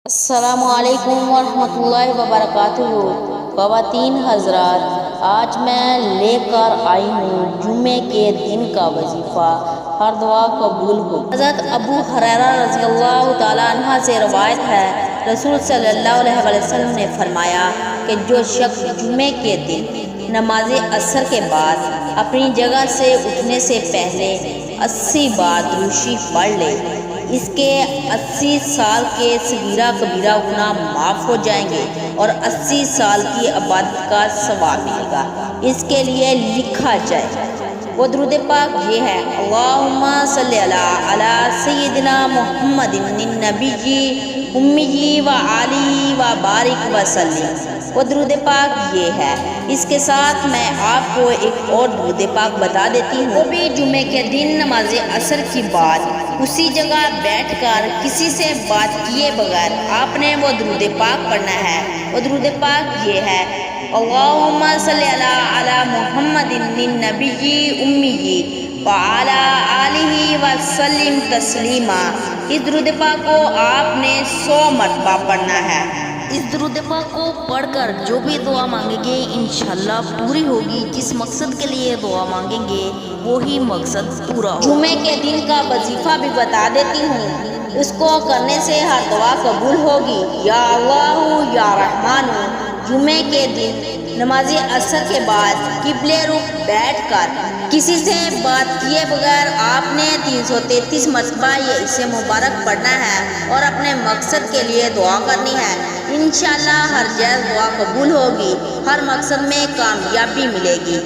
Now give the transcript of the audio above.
السلام علیکم ورحمۃ اللہ وبرکاتہ۔ خواتین حضرات، آج میں لے کر آئی ہوں جمعے کے دن کا وظیفہ، ہر دعا قبول ہو۔ حضرت ابو ہریرہ رضی اللہ تعالیٰ عنہ سے روایت ہے، رسول صلی اللہ علیہ وسلم نے فرمایا کہ جو شخص جمعے کے دن نماز عصر کے بعد اپنی جگہ سے اٹھنے سے پہلے 80 بار درود شریف پڑھ لے، اس کے 80 سال کے صغیرہ کبیرہ گناہ معاف ہو جائیں گے اور 80 سال کی عبادت کا ثواب ملے گا۔ اس کے لیے لکھا جائے وہ درود پاک یہ ہے: اللہم صلی علی سیدنا محمد النبی امی و علی و بارک وسلم۔ وہ درود پاک یہ ہے۔ اس کے ساتھ میں آپ کو ایک اور درود پاک بتا دیتی ہوں، وہ بھی جمعے کے دن نماز عصر کی بعد اسی جگہ بیٹھ کر کسی سے بات کیے بغیر آپ نے وہ درود پاک پڑھنا ہے۔ وہ درود پاک یہ ہے: اللہم صلی علی محمد النبی امی وعلی آلہ وسلم تسلیما۔ اس درود پاک کو آپ نے 100 مرتبہ پڑھنا ہے۔ اس درود پاک کو پڑھ کر جو بھی دعا مانگیں گے انشاءاللہ پوری ہوگی۔ جس مقصد کے لیے دعا مانگیں گے وہی مقصد پورا ہوگا۔ جمعے کے دن کا وظیفہ بھی بتا دیتی ہوں، اس کو کرنے سے ہر دعا قبول ہوگی۔ یا اللہ یا رحمان، جمعے کے دن نماز عصر کے بعد قبلے رخ بیٹھ کر کسی سے بات کیے بغیر آپ نے 333 مرتبہ یہ اسے مبارک پڑھنا ہے اور اپنے مقصد کے لیے دعا کرنی ہے۔ انشاءاللہ ہر جائز دعا قبول ہوگی، ہر مقصد میں کامیابی ملے گی۔